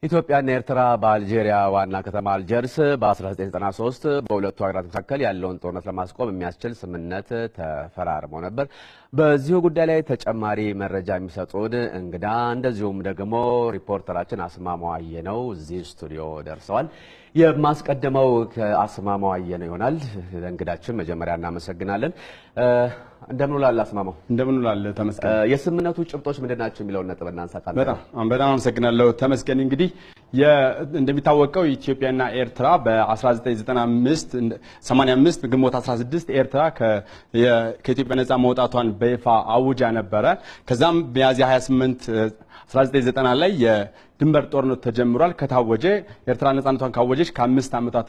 ኢትዮጵያና ኤርትራ በአልጄሪያ ዋና ከተማ አልጀርስ በ1993 በሁለቱ ሀገራት መካከል ያለውን ጦርነት ለማስቆም የሚያስችል ስምምነት ተፈራርመው ነበር። በዚሁ ጉዳይ ላይ ተጨማሪ መረጃ የሚሰጡን እንግዳ እንደዚሁም ደግሞ ሪፖርተራችን አስማማው አየነው እዚህ ስቱዲዮ ደርሰዋል። የማስቀደመው ከአስማማው አየነው ይሆናል። እንግዳችን መጀመሪያ እናመሰግናለን። እንደምን ውላል አስማማው? እንደምን ውላል ተመስገን። የስምምነቱ ጭብጦች ምንድናቸው የሚለውን ነጥብ እናንሳካለን። በጣም አመሰግናለሁ ተመስገን። እንግዲህ እንደሚታወቀው ኢትዮጵያና ኤርትራ በ1985 ግንቦት 16 ኤርትራ ከኢትዮጵያ ነፃ መውጣቷን በይፋ አውጃ ነበረ። ከዛም ሚያዝያ 28 1990 ላይ የድንበር ጦርነት ተጀምሯል። ከታወጀ ኤርትራ ነፃነቷን ካወጀች ከ5 ዓመታት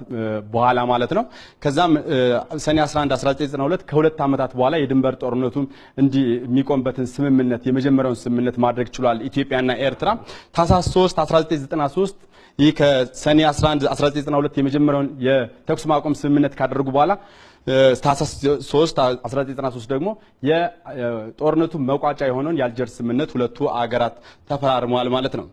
በኋላ ማለት ነው። ከዛም ሰኔ 11 1992 ከ2 ዓመታት በኋላ የድንበር ጦርነቱን የሚቆምበትን ስምምነት የመጀመሪያውን ስምምነት ማድረግ ችሏል ኢትዮጵያና ኤርትራ። ታህሳስ 3 1993 ይህ ከሰኔ 11 1992 የመጀመሪያውን የተኩስ ማቆም ስምምነት ካደረጉ በኋላ ታህሳስ 3 1993 ደግሞ የጦርነቱ መቋጫ የሆነውን የአልጀርስ ስምምነት ሁለቱ አገራት ተፈራርመዋል ማለት ነው።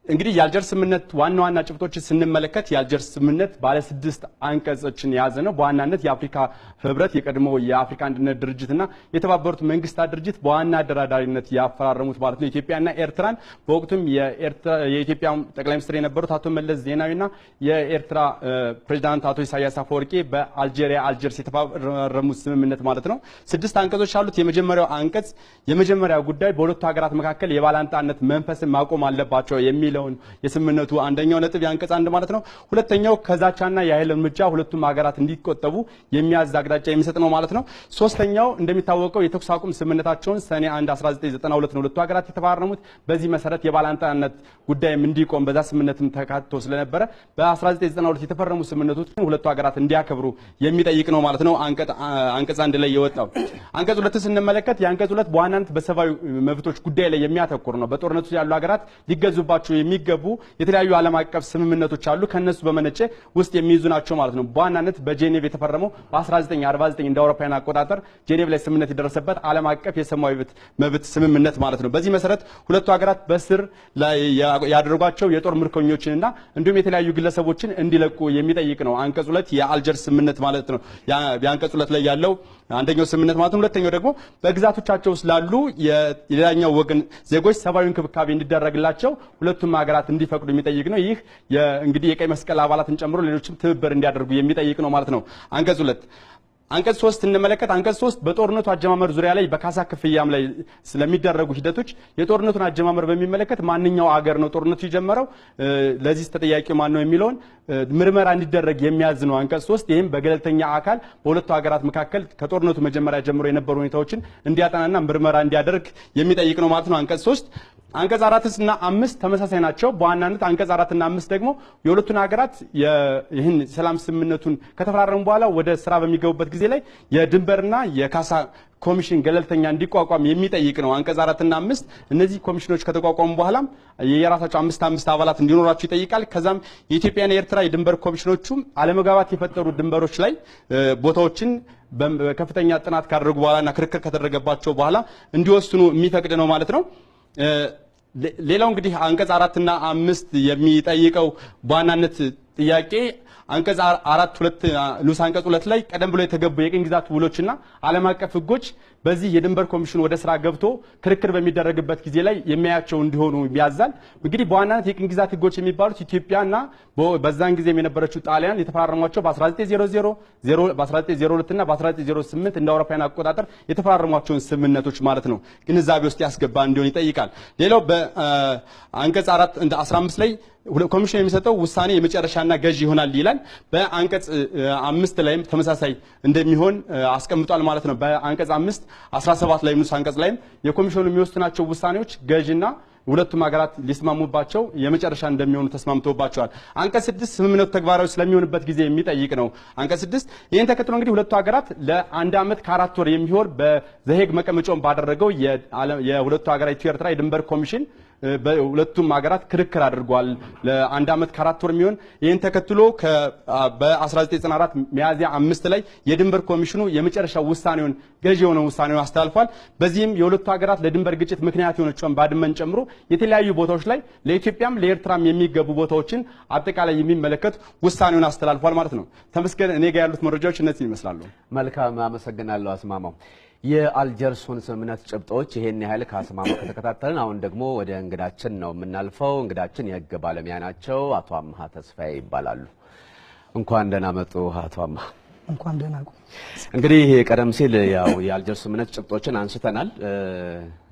እንግዲህ የአልጀርስ ስምምነት ዋና ዋና ጭብጦችን ስንመለከት የአልጀርስ ስምምነት ባለ 6 አንቀጾችን የያዘ ነው። በዋናነት የአፍሪካ ህብረት የቀድሞ የአፍሪካ አንድነት ድርጅትና የተባበሩት መንግስታት ድርጅት በዋና አደራዳሪነት ያፈራረሙት ማለት ነው። ኢትዮጵያና ኤርትራን በወቅቱም የኢትዮጵያ ጠቅላይ ሚኒስትር የነበሩት አቶ መለስ ዜናዊና የኤርትራ ፕሬዝዳንት አቶ ኢሳያስ አፈወርቂ በአልጄሪያ አልጀርስ የተፈራረሙት ስምምነት ማለት ነው። 6 አንቀጾች አሉት። የመጀመሪያው አንቀጽ የመጀመሪያው ጉዳይ በሁለቱ ሀገራት መካከል የባላንጣነት መንፈስን ማቆም አለባቸው የሚለውን የስምምነቱ አንደኛው ነጥብ ያንቀጽ 1 ማለት ነው። ሁለተኛው ከዛቻና የኃይል እርምጃ ሁለቱም ሀገራት እንዲቆጠቡ የሚያዝ አቅጣጫ የሚሰጥ ነው ማለት ነው። ሶስተኛው እንደሚታወቀው የተኩስ አቁም ስምምነታቸውን ሰኔ 1 1992 ነው ሁለቱ ሀገራት የተፈራረሙት። በዚህ መሰረት የባላንጣነት ጉዳይም እንዲቆም በዛ ስምምነትም ተካትቶ ስለነበረ በ1992 የተፈረሙ ስምምነቶችን ሁለቱ ሀገራት እንዲያከብሩ የሚጠይቅ ነው ማለት ነው። አንቀጽ 1 ላይ የወጣው አንቀጽ 2 ስንመለከት የአንቀጽ 2 በዋናነት በሰብአዊ መብቶች ጉዳይ ላይ የሚያተኩር ነው። በጦርነቱ ያሉ ሀገራት ሊገዙባቸው የሚገቡ የተለያዩ ዓለም አቀፍ ስምምነቶች አሉ። ከነሱ በመነጨ ውስጥ የሚይዙ ናቸው ማለት ነው። በዋናነት በጄኔቭ የተፈረመው በ1949 እንደ አውሮፓውያን አቆጣጠር ጄኔቭ ላይ ስምምነት የደረሰበት ዓለም አቀፍ የሰብአዊ መብት ስምምነት ማለት ነው። በዚህ መሰረት ሁለቱ ሀገራት በስር ላይ ያደረጓቸው የጦር ምርኮኞችንና እንዲሁም የተለያዩ ግለሰቦችን እንዲለቁ የሚጠይቅ ነው አንቀጽ 2 የአልጀርስ ስምምነት ማለት ነው። የአንቀጽ 2 ላይ ያለው አንደኛው ስምምነት ማለት ነው። ሁለተኛው ደግሞ በግዛቶቻቸው ስላሉ የሌላኛው ወገን ዜጎች ሰብአዊ እንክብካቤ እንዲደረግላቸው ሁለቱም ሀገራት እንዲፈቅዱ የሚጠይቅ ነው። ይህ እንግዲህ የቀይ መስቀል አባላትን ጨምሮ ሌሎችም ትብብር እንዲያደርጉ የሚጠይቅ ነው ማለት ነው አንቀጽ 2። አንቀጽ 3 እንመለከት። አንቀጽ 3 በጦርነቱ አጀማመር ዙሪያ ላይ በካሳ ክፍያም ላይ ስለሚደረጉ ሂደቶች የጦርነቱን አጀማመር በሚመለከት ማንኛው አገር ነው ጦርነቱ የጀመረው ለዚህ ተጠያቂው ማን ነው የሚለውን ምርመራ እንዲደረግ የሚያዝ ነው አንቀጽ 3። ይህም በገለልተኛ አካል በሁለቱ ሀገራት መካከል ከጦርነቱ መጀመሪያ ጀምሮ የነበሩ ሁኔታዎችን እንዲያጠናና ምርመራ እንዲያደርግ የሚጠይቅ ነው ማለት ነው አንቀጽ 3። አንቀጽ 4 እና 5 ተመሳሳይ ናቸው። በዋናነት አንቀጽ 4 እና 5 ደግሞ የሁለቱን ሀገራት ይህን ሰላም ስምምነቱን ከተፈራረሙ በኋላ ወደ ስራ በሚገቡበት ጊዜ ላይ የድንበርና የካሳ ኮሚሽን ገለልተኛ እንዲቋቋም የሚጠይቅ ነው አንቀጽ 4 እና 5። እነዚህ ኮሚሽኖች ከተቋቋሙ በኋላም የራሳቸው 5 አባላት እንዲኖራቸው ይጠይቃል። ከዛም የኢትዮጵያና የኤርትራ የድንበር ኮሚሽኖቹም አለመግባባት የፈጠሩ ድንበሮች ላይ ቦታዎችን በከፍተኛ ጥናት ካደረጉ በኋላና ክርክር ከተደረገባቸው በኋላ እንዲወስኑ የሚፈቅድ ነው ማለት ነው። ሌላው እንግዲህ አንቀጽ 4 እና 5 የሚጠይቀው በዋናነት ጥያቄ አንቀጽ 4 ንዑስ አንቀጽ 2 ላይ ቀደም ብሎ የተገቡ የቅኝ ግዛት ውሎችና ዓለም አቀፍ ሕጎች በዚህ የድንበር ኮሚሽን ወደ ስራ ገብቶ ክርክር በሚደረግበት ጊዜ ላይ የሚያያቸው እንዲሆኑ ያዛል። እንግዲህ በዋናነት የቅኝ ግዛት ሕጎች የሚባሉት ኢትዮጵያና በዛን ጊዜም የነበረችው ጣሊያን የተፈራረሟቸው በ1900 በ1902 እና በ1908 እንደ አውሮፓውያን አቆጣጠር የተፈራረሟቸውን ስምምነቶች ማለት ነው ግንዛቤ ውስጥ ያስገባ እንዲሆን ይጠይቃል። ሌላው በአንቀጽ 4 እንደ 15 ላይ ኮሚሽን የሚሰጠው ውሳኔ የመጨረሻና ገዢ ይሆናል ይላል። በአንቀጽ 5 ላይም ተመሳሳይ እንደሚሆን አስቀምጧል ማለት ነው። በአንቀጽ 5 17 ላይ ንዑስ አንቀጽ ላይም የኮሚሽኑ የሚወስናቸው ውሳኔዎች ገዢና ሁለቱም ሀገራት ሊስማሙባቸው የመጨረሻ እንደሚሆኑ ተስማምተውባቸዋል። አንቀጽ 6 ስምምነቱ ተግባራዊ ስለሚሆንበት ጊዜ የሚጠይቅ ነው አንቀጽ 6። ይህን ተከትሎ እንግዲህ ሁለቱ ሀገራት ለ1 ዓመት ከ4 ወር የሚሆን በዘሄግ መቀመጫውን ባደረገው የሁለቱ ሀገራት ኢትዮ ኤርትራ የድንበር ኮሚሽን በሁለቱም ሀገራት ክርክር አድርጓል ለአንድ ዓመት ከአራት ወር የሚሆን። ይህን ተከትሎ በ1994 ሚያዝያ 5 ላይ የድንበር ኮሚሽኑ የመጨረሻው ውሳኔውን ገዢ የሆነ ውሳኔውን አስተላልፏል። በዚህም የሁለቱ ሀገራት ለድንበር ግጭት ምክንያት የሆነችውን ባድመን ጨምሮ የተለያዩ ቦታዎች ላይ ለኢትዮጵያም ለኤርትራም የሚገቡ ቦታዎችን አጠቃላይ የሚመለከት ውሳኔውን አስተላልፏል ማለት ነው። ተመስገን፣ እኔ ጋር ያሉት መረጃዎች እነዚህ ይመስላሉ። መልካም፣ አመሰግናለሁ አስማማው። የአልጀርሱን ስምምነት ጭብጦች ይሄን ያህል ከአስማማው ከተከታተልን፣ አሁን ደግሞ ወደ እንግዳችን ነው የምናልፈው። እንግዳችን የህግ ባለሙያ ናቸው። አቶ አምሃ ተስፋዬ ይባላሉ። እንኳን ደህና መጡ አቶ አምሃ። እንኳን ደህና ቆዩ። እንግዲህ ቀደም ሲል ያው የአልጀርስ ስምምነት ጭብጦችን አንስተናል።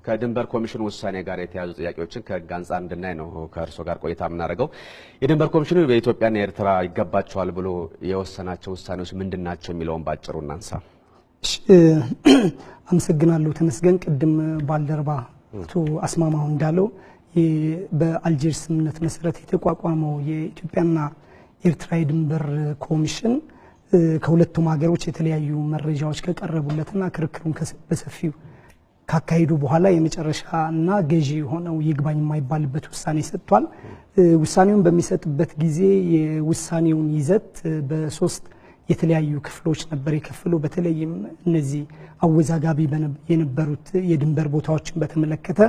ከድንበር ኮሚሽኑ ውሳኔ ጋር የተያዙ ጥያቄዎችን ከህግ አንጻር እንድናይ ነው ከእርሶ ጋር ቆይታ የምናደርገው። የድንበር ኮሚሽኑ በኢትዮጵያና ኤርትራ ይገባቸዋል ብሎ የወሰናቸው ውሳኔዎች ምንድን ናቸው የሚለውን ባጭሩ እናንሳ። አመሰግናለሁ ተመስገን። ቅድም ባልደረባ አቶ አስማማው እንዳለው በአልጀርስ ስምምነት መሰረት የተቋቋመው የኢትዮጵያና ኤርትራ የድንበር ኮሚሽን ከሁለቱም ሀገሮች የተለያዩ መረጃዎች ከቀረቡለትና ክርክሩን በሰፊው ካካሄዱ በኋላ የመጨረሻና ገዢ የሆነው ይግባኝ የማይባልበት ውሳኔ ሰጥቷል። ውሳኔውን በሚሰጥበት ጊዜ የውሳኔውን ይዘት በሶስት የተለያዩ ክፍሎች ነበር የከፈለው። በተለይም እነዚህ አወዛጋቢ የነበሩት የድንበር ቦታዎችን በተመለከተ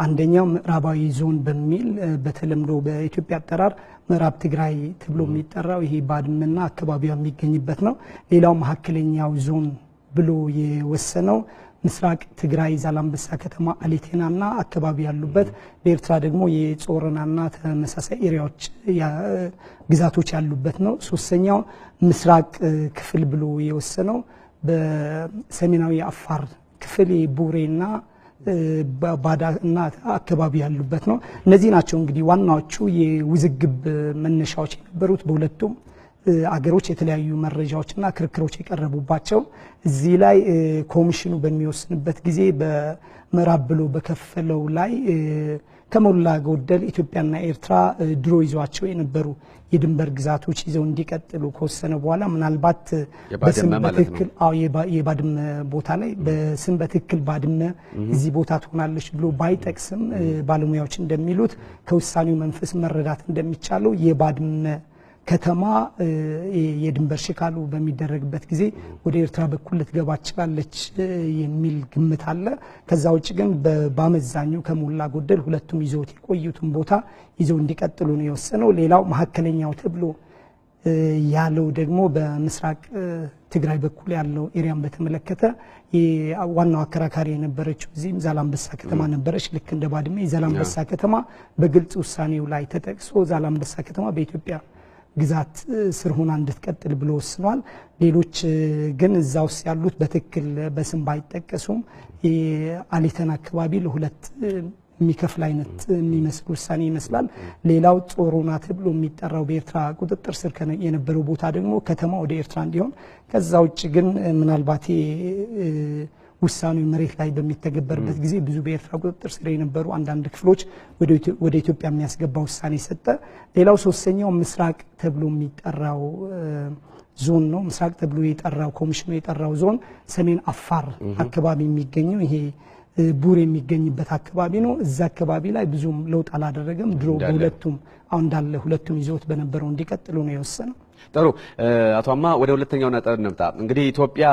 አንደኛው ምዕራባዊ ዞን በሚል በተለምዶ በኢትዮጵያ አጠራር ምዕራብ ትግራይ ተብሎ የሚጠራው ይሄ ባድመና አካባቢው የሚገኝበት ነው። ሌላው መካከለኛው ዞን ብሎ የወሰነው ምስራቅ ትግራይ ዛላምበሳ ከተማ አሊቴናና አካባቢ ያሉበት፣ በኤርትራ ደግሞ የጾረናና ተመሳሳይ ኤሪያዎች ግዛቶች ያሉበት ነው። ሶስተኛው ምስራቅ ክፍል ብሎ የወሰነው በሰሜናዊ አፋር ክፍል የቡሬና ባዳና አካባቢ ያሉበት ነው። እነዚህ ናቸው እንግዲህ ዋናዎቹ የውዝግብ መነሻዎች የነበሩት በሁለቱም አገሮች የተለያዩ መረጃዎችና ክርክሮች የቀረቡባቸው። እዚህ ላይ ኮሚሽኑ በሚወስንበት ጊዜ በምዕራብ ብሎ በከፈለው ላይ ከሞላ ጎደል ኢትዮጵያና ኤርትራ ድሮ ይዟቸው የነበሩ የድንበር ግዛቶች ይዘው እንዲቀጥሉ ከወሰነ በኋላ ምናልባት በስም በትክክል የባድመ ቦታ ላይ በስም በትክክል ባድመ እዚህ ቦታ ትሆናለች ብሎ ባይጠቅስም ባለሙያዎች እንደሚሉት ከውሳኔው መንፈስ መረዳት እንደሚቻለው የባድመ ከተማ የድንበር ሽካሉ በሚደረግበት ጊዜ ወደ ኤርትራ በኩል ልትገባ ትችላለች የሚል ግምት አለ። ከዛ ውጭ ግን በአመዛኙ ከሞላ ጎደል ሁለቱም ይዘውት የቆዩትን ቦታ ይዘው እንዲቀጥሉ ነው የወሰነው። ሌላው መካከለኛው ተብሎ ያለው ደግሞ በምስራቅ ትግራይ በኩል ያለው ኤሪያን በተመለከተ ዋናው አከራካሪ የነበረችው እዚህም ዛላምበሳ ከተማ ነበረች። ልክ እንደ ባድመ የዛላምበሳ ከተማ በግልጽ ውሳኔው ላይ ተጠቅሶ ዛላምበሳ ከተማ በኢትዮጵያ ግዛት ስር ሆና እንድትቀጥል ብሎ ወስኗል። ሌሎች ግን እዛ ውስጥ ያሉት በትክክል በስም ባይጠቀሱም የአሊተን አካባቢ ለሁለት የሚከፍል አይነት የሚመስል ውሳኔ ይመስላል። ሌላው ጾሮና ተብሎ የሚጠራው በኤርትራ ቁጥጥር ስር የነበረው ቦታ ደግሞ ከተማ ወደ ኤርትራ እንዲሆን፣ ከዛ ውጭ ግን ምናልባት ውሳኔው መሬት ላይ በሚተገበርበት ጊዜ ብዙ በኤርትራ ቁጥጥር ስር የነበሩ አንዳንድ ክፍሎች ወደ ኢትዮጵያ የሚያስገባ ውሳኔ ሰጠ። ሌላው ሶስተኛው ምስራቅ ተብሎ የሚጠራው ዞን ነው። ምስራቅ ተብሎ የጠራው ኮሚሽኑ የጠራው ዞን ሰሜን አፋር አካባቢ የሚገኘው ይሄ ቡር የሚገኝበት አካባቢ ነው። እዛ አካባቢ ላይ ብዙም ለውጥ አላደረገም። ድሮ በሁለቱም አሁን እንዳለ ሁለቱም ይዘውት በነበረው እንዲቀጥሉ ነው የወሰነው። ጥሩ አቶ አማ፣ ወደ ሁለተኛው ነጥብ እንምጣ። እንግዲህ ኢትዮጵያ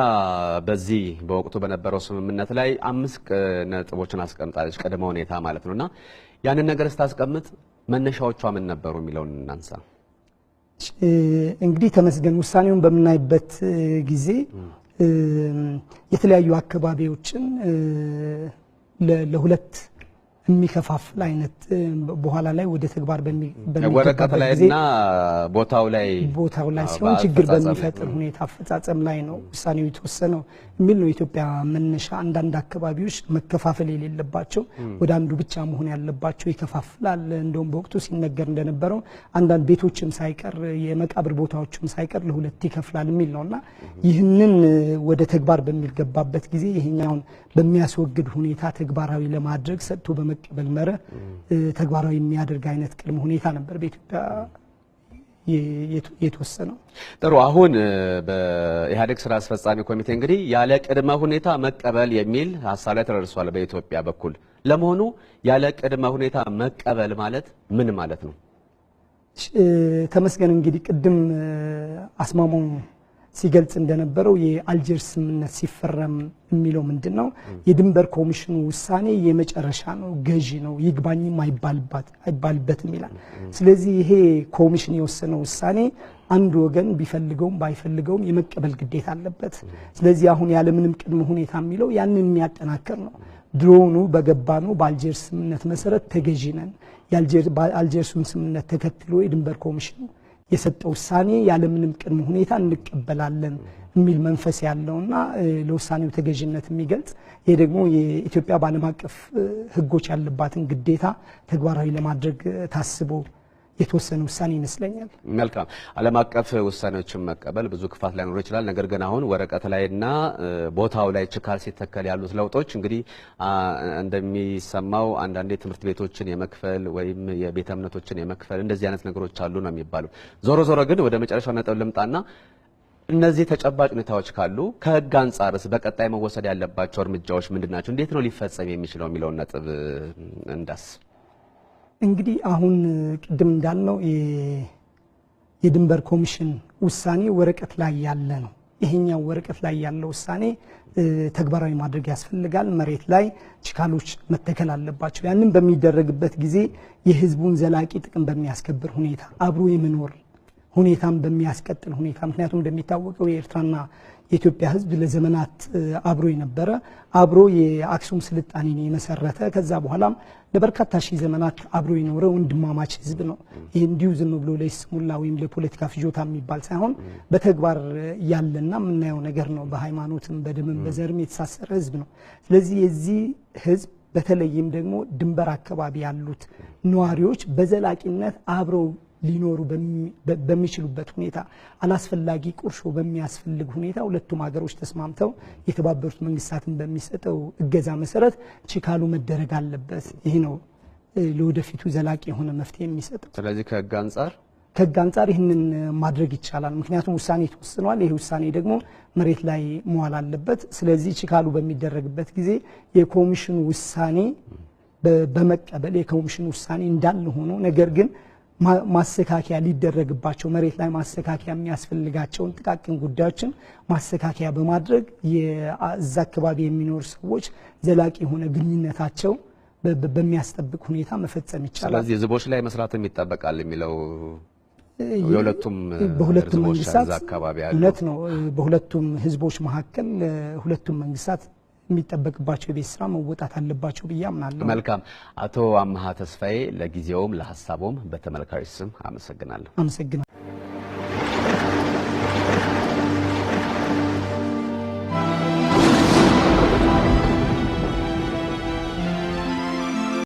በዚህ በወቅቱ በነበረው ስምምነት ላይ 5 ነጥቦችን አስቀምጣለች፣ ቅድመ ሁኔታ ማለት ነውና ያንን ነገር ስታስቀምጥ መነሻዎቿ ምን ነበሩ የሚለውን እናንሳ። እንግዲህ ተመስገን ውሳኔውን በምናይበት ጊዜ የተለያዩ አካባቢዎችን ለሁለት የሚከፋፍል አይነት በኋላ ላይ ወደ ተግባር ወረቀት ላይና ቦታው ላይ ሲሆን ችግር በሚፈጥር ሁኔታ አፈጻጸም ላይ ነው ውሳኔው የተወሰነው የሚል ነው የኢትዮጵያ መነሻ። አንዳንድ አካባቢዎች መከፋፈል የሌለባቸው ወደ አንዱ ብቻ መሆን ያለባቸው ይከፋፍላል። እንደውም በወቅቱ ሲነገር እንደነበረው አንዳንድ ቤቶችም ሳይቀር የመቃብር ቦታዎችም ሳይቀር ለሁለት ይከፍላል የሚል ነውና ይህንን ወደ ተግባር በሚገባበት ጊዜ ይሄኛውን በሚያስወግድ ሁኔታ ተግባራዊ ለማድረግ ሰጥቶ በመቀበል መርህ ተግባራዊ የሚያደርግ አይነት ቅድመ ሁኔታ ነበር በኢትዮጵያ የተወሰነው። ጥሩ። አሁን በኢህአዴግ ስራ አስፈጻሚ ኮሚቴ እንግዲህ ያለ ቅድመ ሁኔታ መቀበል የሚል ሀሳብ ላይ ተደርሷል በኢትዮጵያ በኩል። ለመሆኑ ያለ ቅድመ ሁኔታ መቀበል ማለት ምን ማለት ነው? ተመስገን እንግዲህ ቅድም አስማማው ሲገልጽ እንደነበረው የአልጀርስ ስምምነት ሲፈረም የሚለው ምንድነው የድንበር ኮሚሽኑ ውሳኔ የመጨረሻ ነው፣ ገዢ ነው፣ ይግባኝም አይባልበትም ይላል። ስለዚህ ይሄ ኮሚሽን የወሰነው ውሳኔ አንድ ወገን ቢፈልገውም ባይፈልገውም የመቀበል ግዴታ አለበት። ስለዚህ አሁን ያለምንም ቅድመ ሁኔታ የሚለው ያንን የሚያጠናክር ነው። ድሮኑ በገባኑ በአልጀርስ ስምምነት መሰረት ተገዢ ነን፣ የአልጀርሱን ስምምነት ተከትሎ የድንበር ኮሚሽኑ የሰጠው ውሳኔ ያለምንም ቅድመ ሁኔታ እንቀበላለን የሚል መንፈስ ያለውና ለውሳኔው ተገዥነት የሚገልጽ ይሄ ደግሞ የኢትዮጵያ በዓለም አቀፍ ሕጎች ያለባትን ግዴታ ተግባራዊ ለማድረግ ታስቦ የተወሰነ ውሳኔ ይመስለኛል። መልካም። ዓለም አቀፍ ውሳኔዎችን መቀበል ብዙ ክፋት ላይኖር ይችላል። ነገር ግን አሁን ወረቀት ላይና ቦታው ላይ ችካል ሲተከል ያሉት ለውጦች እንግዲህ እንደሚሰማው አንዳንዴ ትምህርት ቤቶችን የመክፈል ወይም የቤተ እምነቶችን የመክፈል እንደዚህ አይነት ነገሮች አሉ ነው የሚባሉ። ዞሮ ዞሮ ግን ወደ መጨረሻው ነጥብ ልምጣና እነዚህ ተጨባጭ ሁኔታዎች ካሉ ከህግ አንጻርስ በቀጣይ መወሰድ ያለባቸው እርምጃዎች ምንድናቸው? እንዴት ነው ሊፈጸም የሚችለው የሚለውን ነጥብ እንዳስ እንግዲህ አሁን ቅድም እንዳልነው የድንበር ኮሚሽን ውሳኔ ወረቀት ላይ ያለ ነው። ይሄኛው ወረቀት ላይ ያለው ውሳኔ ተግባራዊ ማድረግ ያስፈልጋል። መሬት ላይ ችካሎች መተከል አለባቸው። ያንን በሚደረግበት ጊዜ የህዝቡን ዘላቂ ጥቅም በሚያስከብር ሁኔታ አብሮ የመኖር ሁኔታም በሚያስቀጥል ሁኔታ ምክንያቱም እንደሚታወቀው የኤርትራና የኢትዮጵያ ህዝብ ለዘመናት አብሮ የነበረ አብሮ የአክሱም ስልጣኔን የመሰረተ ከዛ በኋላም ለበርካታ ሺህ ዘመናት አብሮ የኖረ ወንድማማች ህዝብ ነው። ይህ እንዲሁ ዝም ብሎ ለይስሙላ ወይም ለፖለቲካ ፍጆታ የሚባል ሳይሆን በተግባር ያለና የምናየው ነገር ነው። በሃይማኖትም በደምም በዘርም የተሳሰረ ህዝብ ነው። ስለዚህ የዚህ ህዝብ በተለይም ደግሞ ድንበር አካባቢ ያሉት ነዋሪዎች በዘላቂነት አብረው ሊኖሩ በሚችሉበት ሁኔታ አላስፈላጊ ቁርሾ በሚያስፈልግ ሁኔታ ሁለቱም ሀገሮች ተስማምተው የተባበሩት መንግስታትን በሚሰጠው እገዛ መሰረት ችካሉ መደረግ አለበት። ይህ ነው ለወደፊቱ ዘላቂ የሆነ መፍትሄ የሚሰጠው። ስለዚህ ከህግ አንጻር ይህንን ማድረግ ይቻላል። ምክንያቱም ውሳኔ ተወስኗል። ይህ ውሳኔ ደግሞ መሬት ላይ መዋል አለበት። ስለዚህ ችካሉ በሚደረግበት ጊዜ የኮሚሽኑ ውሳኔ በመቀበል የኮሚሽኑ ውሳኔ እንዳለ ሆኖ ነገር ግን ማስተካከያ ሊደረግባቸው መሬት ላይ ማስተካከያ የሚያስፈልጋቸውን ጥቃቅን ጉዳዮችን ማስተካከያ በማድረግ የዛ አካባቢ የሚኖሩ ሰዎች ዘላቂ የሆነ ግንኙነታቸው በሚያስጠብቅ ሁኔታ መፈጸም ይቻላል። ስለዚህ ህዝቦች ላይ መስራትም ይጠበቃል የሚለው የሁለቱም መንግስታት አካባቢ ያሉ እውነት ነው። በሁለቱም ህዝቦች መካከል ሁለቱም መንግስታት የሚጠበቅባቸው የቤት ስራ መወጣት አለባቸው ብዬ አምናለሁ። መልካም። አቶ አምሃ ተስፋዬ ለጊዜውም ለሐሳቦም በተመልካቾች ስም አመሰግናለሁ።